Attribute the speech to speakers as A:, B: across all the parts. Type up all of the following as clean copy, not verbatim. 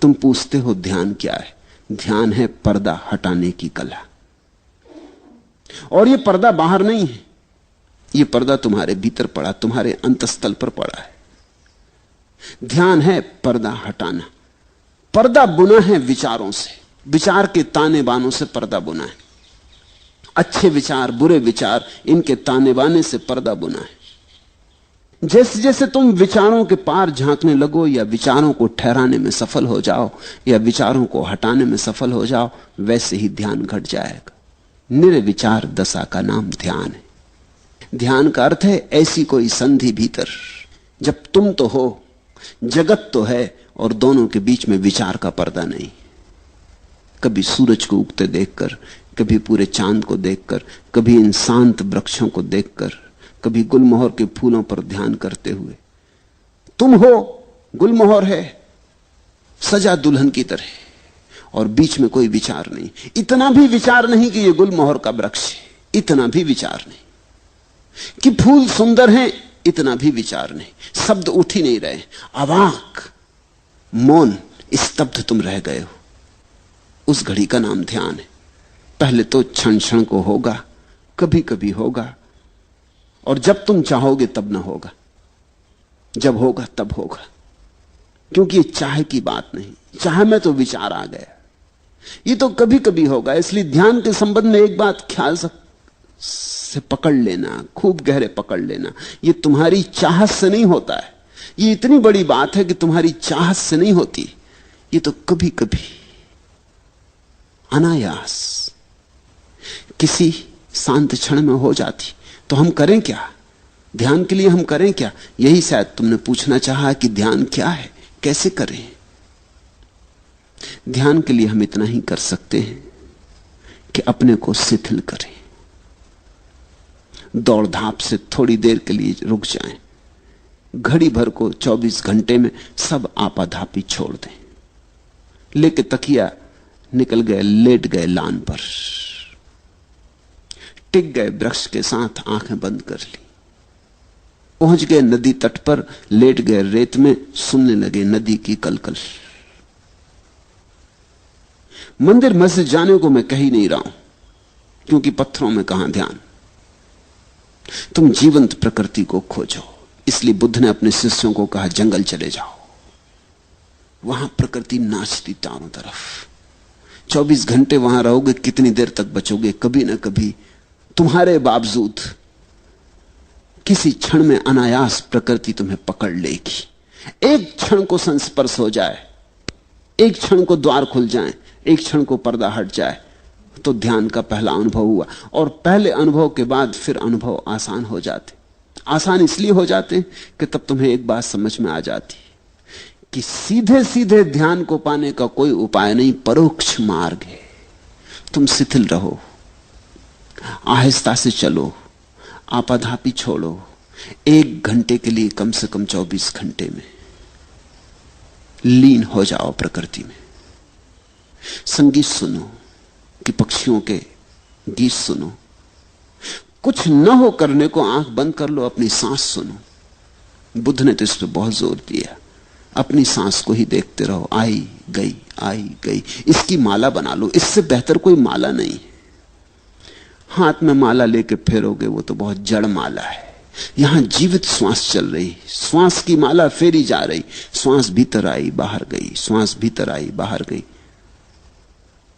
A: तुम पूछते हो ध्यान क्या है? ध्यान है पर्दा हटाने की कला। और यह पर्दा बाहर नहीं है, यह पर्दा तुम्हारे भीतर पड़ा, तुम्हारे अंतस्थल पर पड़ा है। ध्यान है पर्दा हटाना। पर्दा बुना है विचारों से, विचार के ताने बानों से पर्दा बुना है। अच्छे विचार, बुरे विचार, इनके ताने बाने से पर्दा बुना है। जैसे जैसे तुम विचारों के पार झांकने लगो, या विचारों को ठहराने में सफल हो जाओ, या विचारों को हटाने में सफल हो जाओ, वैसे ही ध्यान घट जाएगा। निर्विचार दशा का नाम ध्यान है। ध्यान का अर्थ है ऐसी कोई संधि भीतर, जब तुम तो हो, जगत तो है, और दोनों के बीच में विचार का पर्दा नहीं। कभी सूरज को उगते देखकर, कभी पूरे चांद को देखकर, कभी इन शांत वृक्षों को देखकर, कभी गुलमोहर के फूलों पर ध्यान करते हुए। तुम हो, गुलमोहर है सजा दुल्हन की तरह, और बीच में कोई विचार नहीं। इतना भी विचार नहीं कि यह गुलमोहर का वृक्ष है, इतना भी विचार नहीं। कि फूल सुंदर हैं, इतना भी विचार नहीं। शब्द उठ ही नहीं रहे, अवाक, मौन, स्तब्ध तुम रह गए हो। उस घड़ी का नाम ध्यान है। पहले तो क्षण क्षण को होगा, कभी कभी होगा, और जब तुम चाहोगे तब ना होगा, जब होगा तब होगा। क्योंकि ये चाह की बात नहीं, चाह में तो विचार आ गया, ये तो कभी कभी होगा। इसलिए ध्यान के संबंध में एक बात ख्याल से पकड़ लेना, खूब गहरे पकड़ लेना, ये तुम्हारी चाहत से नहीं होता है। ये इतनी बड़ी बात है कि तुम्हारी चाहत से नहीं होती, ये तो कभी कभी अनायास किसी शांत क्षण में हो जाती। तो हम करें क्या? ध्यान के लिए हम करें क्या? यही शायद तुमने पूछना चाहा कि ध्यान क्या है, कैसे करें। ध्यान के लिए हम इतना ही कर सकते हैं कि अपने को शिथिल करें, दौड़ धाप से थोड़ी देर के लिए रुक जाएं, घड़ी भर को 24 घंटे में सब आपाधापी छोड़ दें। लेके तकिया निकल गए, लेट गए लान पर, टिक गए वृक्ष के साथ, आंखें बंद कर ली, पहुंच गए नदी तट पर, लेट गए रेत में, सुनने लगे नदी की कलकल। मंदिर मस्जिद जाने को मैं कह ही नहीं रहा हूं, क्योंकि पत्थरों में कहां ध्यान। तुम जीवंत प्रकृति को खोजो। इसलिए बुद्ध ने अपने शिष्यों को कहा, जंगल चले जाओ, वहां प्रकृति नाचती चारों तरफ। 24 घंटे वहां रहोगे, कितनी देर तक बचोगे? कभी ना कभी तुम्हारे बावजूद किसी क्षण में अनायास प्रकृति तुम्हें पकड़ लेगी। एक क्षण को संस्पर्श हो जाए, एक क्षण को द्वार खुल जाए, एक क्षण को पर्दा हट जाए, तो ध्यान का पहला अनुभव हुआ। और पहले अनुभव के बाद फिर अनुभव आसान हो जाते। आसान इसलिए हो जाते कि तब तुम्हें एक बात समझ में आ जाती कि सीधे सीधे ध्यान को पाने का कोई उपाय नहीं, परोक्ष मार्ग है। तुम शिथिल रहो, आहिस्ता से चलो, आपाधापी छोड़ो। 1 घंटे के लिए कम से कम 24 घंटे में लीन हो जाओ प्रकृति में। संगीत सुनो कि पक्षियों के गीत सुनो। कुछ न हो करने को आंख बंद कर लो, अपनी सांस सुनो। बुद्ध ने तो इस पर बहुत जोर दिया, अपनी सांस को ही देखते रहो, आई गई आई गई। इसकी माला बना लो, इससे बेहतर कोई माला नहीं। हाथ में माला लेके फेरोगे वो तो बहुत जड़ माला है। यहां जीवित श्वास चल रही, श्वास की माला फेरी जा रही। श्वास भीतर आई बाहर गई, श्वास भीतर आई बाहर गई।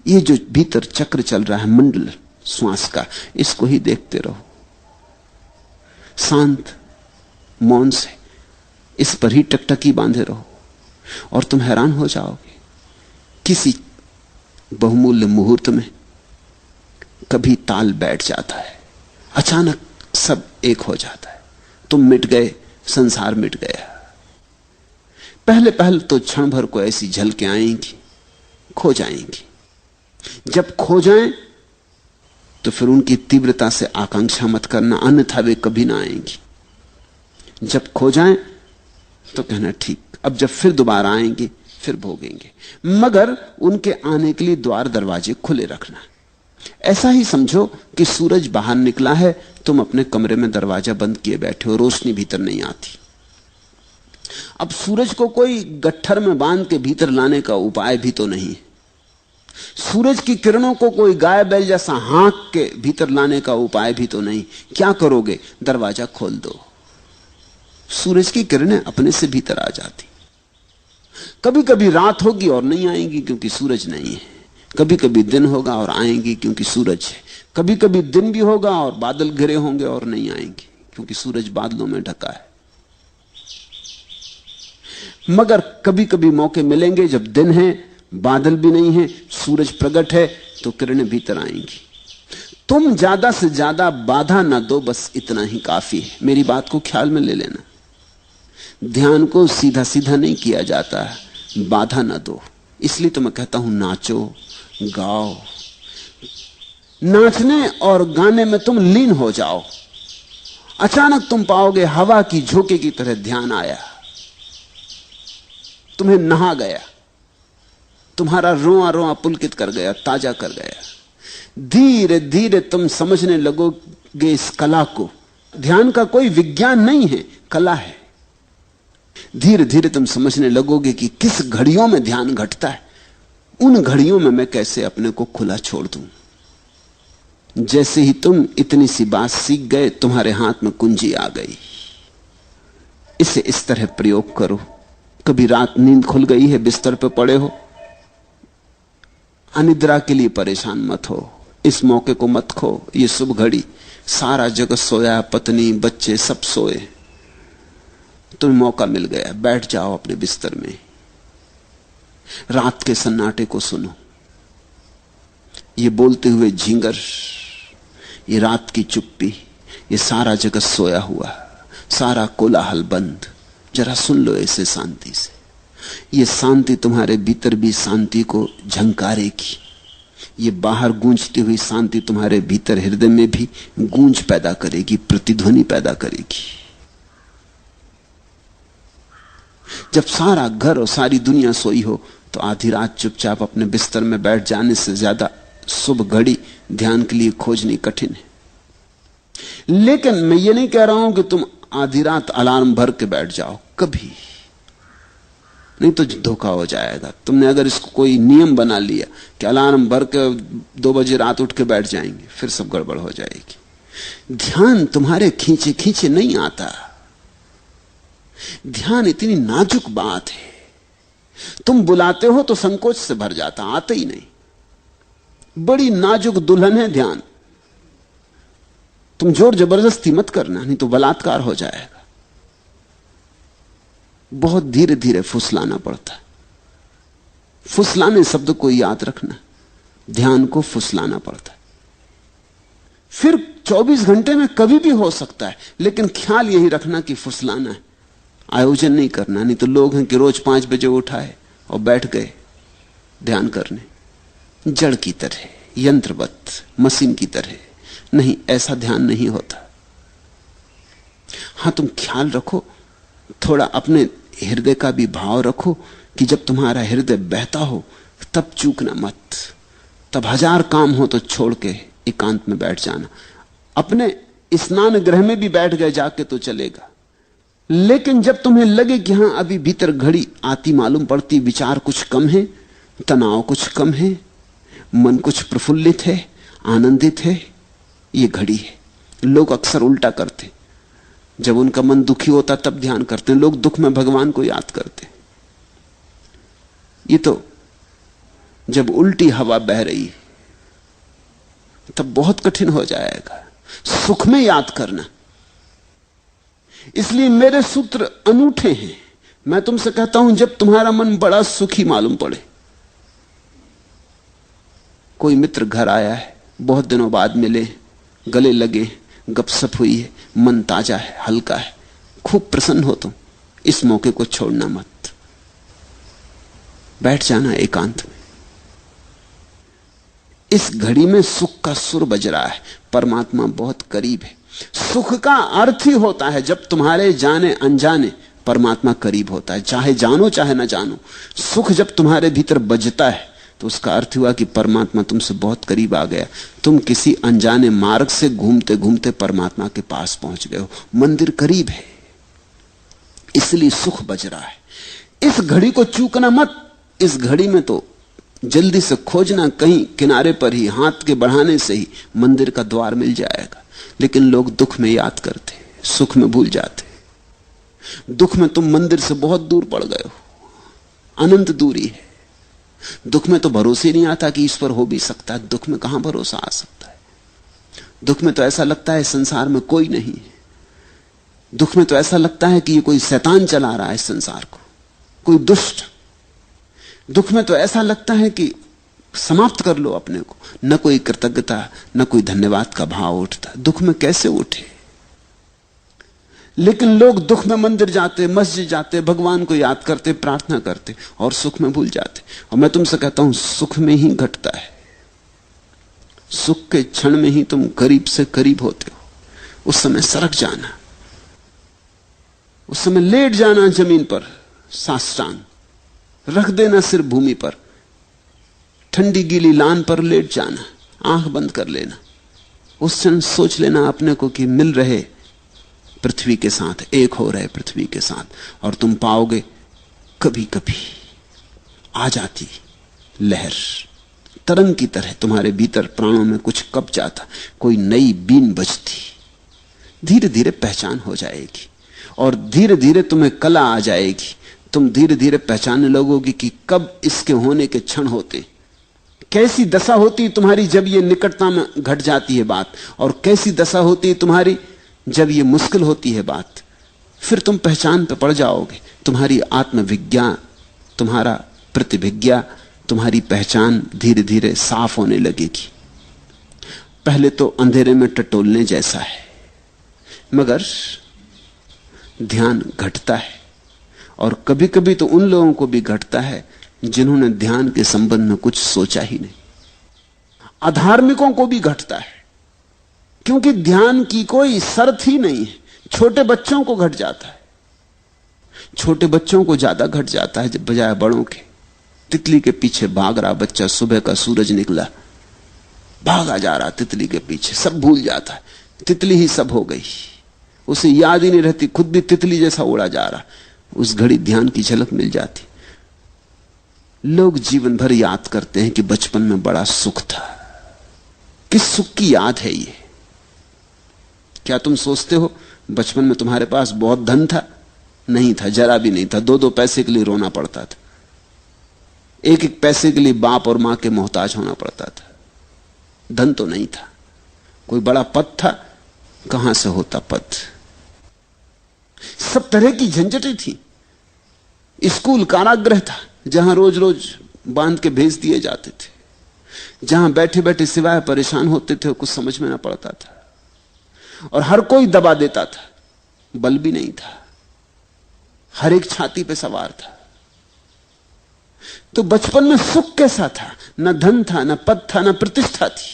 A: ये जो भीतर चक्र चल रहा है मंडल श्वास का, इसको ही देखते रहो शांत मौन से। इस पर ही टकटकी बांधे रहो और तुम हैरान हो जाओगे। किसी बहुमूल्य मुहूर्त में कभी ताल बैठ जाता है, अचानक सब एक हो जाता है। तुम मिट गए, संसार मिट गया। पहले पहले तो क्षण भर को ऐसी झलकें आएंगी, खो जाएंगी। जब खो जाएं तो फिर उनकी तीव्रता से आकांक्षा मत करना, अन्यथा वे कभी ना आएंगी। जब खो जाएं तो कहना ठीक, अब जब फिर दोबारा आएंगे फिर भोगेंगे। मगर उनके आने के लिए द्वार दरवाजे खुले रखना। ऐसा ही समझो कि सूरज बाहर निकला है, तुम अपने कमरे में दरवाजा बंद किए बैठे हो, रोशनी भीतर नहीं आती। अब सूरज को कोई गट्ठर में बांध के भीतर लाने का उपाय भी तो नहीं। सूरज की किरणों को कोई गाय बैल जैसा हाँक के भीतर लाने का उपाय भी तो नहीं। क्या करोगे? दरवाजा खोल दो, सूरज की किरणें अपने से भीतर आ जाती। कभी कभी रात होगी और नहीं आएंगी क्योंकि सूरज नहीं है, कभी कभी दिन होगा और आएंगी क्योंकि सूरज है, कभी कभी दिन भी होगा और बादल घिरे होंगे और नहीं आएंगे क्योंकि सूरज बादलों में ढका है। मगर कभी कभी मौके मिलेंगे जब दिन है, बादल भी नहीं है, सूरज प्रकट है, तो किरणें भीतर आएंगी। तुम ज्यादा से ज्यादा बाधा ना दो, बस इतना ही काफी है। मेरी बात को ख्याल में ले लेना। ध्यान को सीधा सीधा नहीं किया जाता, बाधा ना दो। इसलिए तो मैं कहता हूं नाचो, गाओ। नाचने और गाने में तुम लीन हो जाओ। अचानक तुम पाओगे हवा की झोंके की तरह ध्यान आया, तुम्हें नहा गया, तुम्हारा रोआ रोआ पुलकित कर गया, ताजा कर गया। धीरे धीरे तुम समझने लगोगे इस कला को। ध्यान का कोई विज्ञान नहीं है, कला है। धीरे धीरे तुम समझने लगोगे कि किस घड़ियों में ध्यान घटता है। उन घड़ियों में मैं कैसे अपने को खुला छोड़ दूं। जैसे ही तुम इतनी सी बात सीख गए, तुम्हारे हाथ में कुंजी आ गई। इसे इस तरह प्रयोग करो। कभी रात नींद खुल गई है, बिस्तर पर पड़े हो, अनिद्रा के लिए परेशान मत हो, इस मौके को मत खो। ये शुभ घड़ी, सारा जगत सोया, पत्नी बच्चे सब सोए, तुम्हें मौका मिल गया। बैठ जाओ अपने बिस्तर में, रात के सन्नाटे को सुनो। ये बोलते हुए झींगर, ये रात की चुप्पी, ये सारा जगत सोया हुआ, सारा कोलाहल बंद। जरा सुन लो इसे शांति से। ये शांति तुम्हारे भीतर भी शांति को झंकारेगी। ये बाहर गूंजती हुई शांति तुम्हारे भीतर हृदय में भी गूंज पैदा करेगी, प्रतिध्वनि पैदा करेगी। जब सारा घर और सारी दुनिया सोई हो, तो आधी रात चुपचाप अपने बिस्तर में बैठ जाने से ज्यादा शुभ घड़ी ध्यान के लिए खोजनी कठिन है। लेकिन मैं ये नहीं कह रहा हूं कि तुम आधी रात अलार्म भर के बैठ जाओ, कभी नहीं, तो धोखा हो जाएगा। तुमने अगर इसको कोई नियम बना लिया कि अलार्म भर के 2 बजे रात उठ के बैठ जाएंगे, फिर सब गड़बड़ हो जाएगी। ध्यान तुम्हारे खींचे खींचे नहीं आता। ध्यान इतनी नाजुक बात है, तुम बुलाते हो तो संकोच से भर जाता, आते ही नहीं। बड़ी नाजुक दुल्हन है ध्यान। तुम जोर जबरदस्ती मत करना, नहीं तो बलात्कार हो जाएगा। बहुत धीरे धीरे फुसलाना पड़ता है। फुसलाने शब्द को याद रखना, ध्यान को फुसलाना पड़ता है। फिर 24 घंटे में कभी भी हो सकता है, लेकिन ख्याल यही रखना कि फुसलाना है, आयोजन नहीं करना। नहीं तो लोग हैं कि रोज 5 बजे उठाए और बैठ गए ध्यान करने, जड़ की तरह, यंत्रवत, मशीन की तरह। नहीं, ऐसा ध्यान नहीं होता। हां, तुम ख्याल रखो, थोड़ा अपने हृदय का भी भाव रखो कि जब तुम्हारा हृदय बहता हो तब चूकना मत। तब 1000 काम हो तो छोड़ के एकांत में बैठ जाना। अपने स्नान गृह में भी बैठ गए जाके तो चलेगा, लेकिन जब तुम्हें लगे कि हां अभी भीतर घड़ी आती मालूम पड़ती, विचार कुछ कम है, तनाव कुछ कम है, मन कुछ प्रफुल्लित है, आनंदित है, ये घड़ी है। लोग अक्सर उल्टा करते, जब उनका मन दुखी होता तब ध्यान करते हैं। लोग दुख में भगवान को याद करते। ये तो जब उल्टी हवा बह रही है तब बहुत कठिन हो जाएगा सुख में याद करना। इसलिए मेरे सूत्र अनूठे हैं। मैं तुमसे कहता हूं, जब तुम्हारा मन बड़ा सुखी मालूम पड़े, कोई मित्र घर आया है, बहुत दिनों बाद मिले, गले लगे, गपशप हुई है, मन ताजा है, हल्का है, खूब प्रसन्न हो तुम, इस मौके को छोड़ना मत। बैठ जाना एकांत में। इस घड़ी में सुख का सुर बज रहा है, परमात्मा बहुत करीब है। सुख का अर्थ ही होता है जब तुम्हारे जाने अनजाने परमात्मा करीब होता है, चाहे जानो चाहे ना जानो। सुख जब तुम्हारे भीतर बजता है तो उसका अर्थ हुआ कि परमात्मा तुमसे बहुत करीब आ गया। तुम किसी अनजाने मार्ग से घूमते घूमते परमात्मा के पास पहुंच गए हो। मंदिर करीब है, इसलिए सुख बज रहा है। इस घड़ी को चूकना मत। इस घड़ी में तो जल्दी से खोजना, कहीं किनारे पर ही हाथ के बढ़ाने से ही मंदिर का द्वार मिल जाएगा। लेकिन लोग दुख में याद करते, सुख में भूल जाते। दुख में तुम मंदिर से बहुत दूर पड़ गए हो, अनंत दूरी है। दुख में तो भरोसे नहीं आता कि ईश्वर हो भी सकता है। दुख में कहां भरोसा आ सकता है? दुख में तो ऐसा लगता है संसार में कोई नहीं है। दुख में तो ऐसा लगता है कि ये कोई शैतान चला रहा है संसार को, कोई दुष्ट। दुख में तो ऐसा लगता है कि समाप्त कर लो अपने को। न कोई कृतज्ञता, न कोई धन्यवाद का भाव उठता। दुख में कैसे उठे? लेकिन लोग दुख में मंदिर जाते, मस्जिद जाते, भगवान को याद करते, प्रार्थना करते और सुख में भूल जाते। और मैं तुमसे कहता हूं, सुख में ही घटता है। सुख के क्षण में ही तुम करीब से करीब होते हो। उस समय सरक जाना, उस समय लेट जाना जमीन पर, साष्टांग रख देना सिर भूमि पर, ठंडी गीली लान पर लेट जाना, आंख बंद कर लेना। उस क्षण सोच लेना अपने को कि मिल रहे पृथ्वी के साथ, एक हो रहे पृथ्वी के साथ। और तुम पाओगे कभी कभी आ जाती लहर, तरंग की तरह तुम्हारे भीतर प्राणों में कुछ कब जाता, कोई नई बीन बजती। धीरे धीरे पहचान हो जाएगी और धीरे धीरे तुम्हें कला आ जाएगी। तुम धीरे धीरे पहचानने लगोगी कि कब इसके होने के क्षण होते, कैसी दशा होती तुम्हारी जब ये निकटता में घट जाती है बात, और कैसी दशा होती है तुम्हारी जब ये मुश्किल होती है बात। फिर तुम पहचान पे पड़ जाओगे। तुम्हारी आत्मविज्ञा, तुम्हारा प्रतिभिज्ञा, तुम्हारी पहचान धीरे धीरे साफ होने लगेगी। पहले तो अंधेरे में टटोलने जैसा है, मगर ध्यान घटता है। और कभी कभी तो उन लोगों को भी घटता है जिन्होंने ध्यान के संबंध में कुछ सोचा ही नहीं। अधार्मिकों को भी घटता है, क्योंकि ध्यान की कोई शर्त ही नहीं है। छोटे बच्चों को घट जाता है, छोटे बच्चों को ज्यादा घट जाता है बजाय बड़ों के। तितली के पीछे भाग रहा बच्चा, सुबह का सूरज निकला, भागा जा रहा तितली के पीछे, सब भूल जाता है, तितली ही सब हो गई, उसे याद ही नहीं रहती, खुद भी तितली जैसा उड़ा जा रहा। उस घड़ी ध्यान की झलक मिल जाती। लोग जीवन भर याद करते हैं कि बचपन में बड़ा सुख था। किस सुख की याद है ये? क्या तुम सोचते हो बचपन में तुम्हारे पास बहुत धन था? नहीं था, जरा भी नहीं था। 2-2 पैसे के लिए रोना पड़ता था, 1-1 पैसे के लिए बाप और मां के मोहताज होना पड़ता था। धन तो नहीं था। कोई बड़ा पद था? कहां से होता पद? सब तरह की झंझटें थी। स्कूल कारागृह था, जहां रोज रोज बांध के भेज दिए जाते थे, जहां बैठे बैठे सिवाय परेशान होते थे, कुछ समझ में ना पड़ता था, और हर कोई दबा देता था, बल भी नहीं था, हर एक छाती पे सवार था। तो बचपन में सुख कैसा था? न धन था, न पद था, न प्रतिष्ठा थी,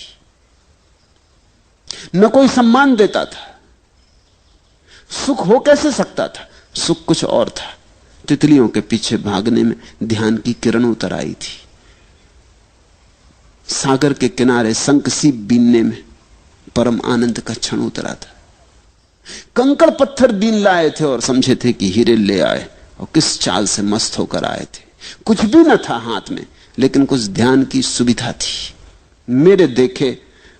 A: न कोई सम्मान देता था। सुख हो कैसे सकता था? सुख कुछ और था। तितलियों के पीछे भागने में ध्यान की किरण उतर आई थी। सागर के किनारे शंख सीप बीनने में परम आनंद का क्षण उतरा था। कंकड़ पत्थर बीन लाए थे और समझे थे कि हीरे ले आए, और किस चाल से मस्त होकर आए थे। कुछ भी न था हाथ में, लेकिन कुछ ध्यान की सुविधा थी। मेरे देखे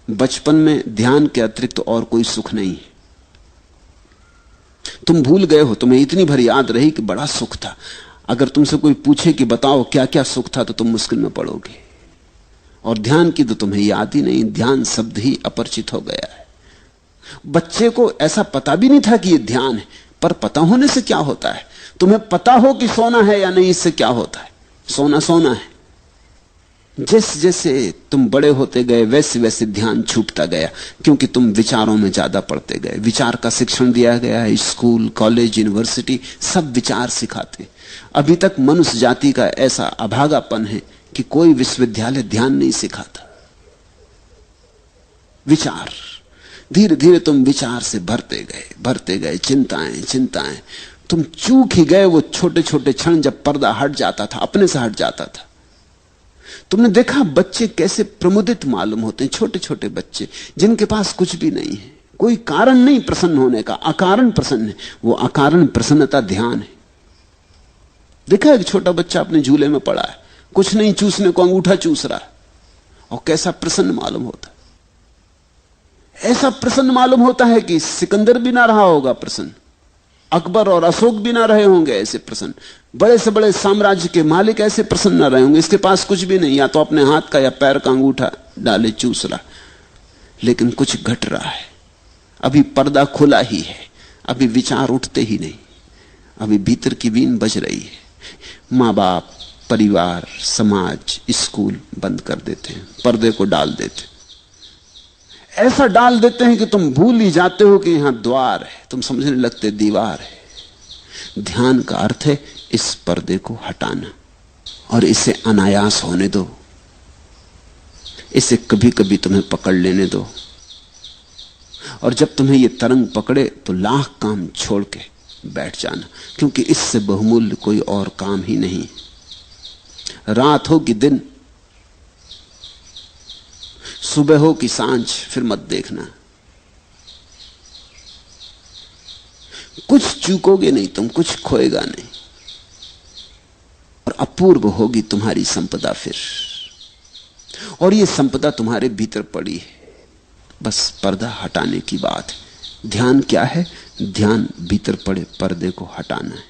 A: बचपन में ध्यान के अतिरिक्त और कोई सुख नहीं है। तुम भूल गए हो, तुम्हें इतनी भर याद रही कि बड़ा सुख था। अगर तुमसे कोई पूछे कि बताओ क्या क्या सुख था, तो तुम मुश्किल में पड़ोगे। और ध्यान की तो तुम्हें याद ही नहीं, ध्यान शब्द ही अपरिचित हो गया है। बच्चे को ऐसा पता भी नहीं था कि यह ध्यान है, पर पता होने से क्या होता है? तुम्हें पता हो कि सोना है या नहीं, इससे क्या होता है? सोना सोना है। जैसे जैसे तुम बड़े होते गए वैसे वैसे ध्यान छूटता गया, क्योंकि तुम विचारों में ज्यादा पड़ते गए। विचार का शिक्षण दिया गया है, स्कूल, कॉलेज, यूनिवर्सिटी सब विचार सिखाते। अभी तक मनुष्य जाति का ऐसा अभागापन है कि कोई विश्वविद्यालय ध्यान नहीं सिखाता। विचार, धीरे धीरे तुम विचार से भरते गए, चिंताएं चिंताएं। तुम चूक ही गए वो छोटे छोटे क्षण जब पर्दा हट जाता था, अपने से हट जाता था। तुमने देखा बच्चे कैसे प्रमुदित मालूम होते हैं, छोटे छोटे बच्चे जिनके पास कुछ भी नहीं है, कोई कारण नहीं प्रसन्न होने का, अकारण प्रसन्न है। वो अकारण प्रसन्नता ध्यान है। देखा एक छोटा बच्चा अपने झूले में पड़ा है, कुछ नहीं चूसने को अंगूठा चूस रहा है, और कैसा प्रसन्न मालूम होता है। ऐसा प्रसन्न मालूम होता है कि सिकंदर भी ना रहा होगा प्रसन्न, अकबर और अशोक भी ना रहे होंगे ऐसे प्रसन्न, बड़े से बड़े साम्राज्य के मालिक ऐसे प्रसन्न ना रहे होंगे। इसके पास कुछ भी नहीं, या तो अपने हाथ का या पैर का अंगूठा डाले चूस रहा, लेकिन कुछ घट रहा है। अभी पर्दा खुला ही है, अभी विचार उठते ही नहीं, अभी भीतर की वीण बज रही है। मां बाप, परिवार, समाज, स्कूल बंद कर देते हैं, पर्दे को डाल देते, ऐसा डाल देते हैं कि तुम भूल ही जाते हो कि यहां द्वार है, तुम समझने लगते दीवार है। ध्यान का अर्थ है इस पर्दे को हटाना, और इसे अनायास होने दो, इसे कभी कभी तुम्हें पकड़ लेने दो। और जब तुम्हें यह तरंग पकड़े तो लाख काम छोड़ के बैठ जाना, क्योंकि इससे बहुमूल्य कोई और काम ही नहीं। रात हो कि दिन, सुबह हो कि सांझ, फिर मत देखना। कुछ चूकोगे नहीं तुम, कुछ खोएगा नहीं, और अपूर्व होगी तुम्हारी संपदा फिर। और यह संपदा तुम्हारे भीतर पड़ी है, बस पर्दा हटाने की बात है। ध्यान क्या है? ध्यान भीतर पड़े पर्दे को हटाना है।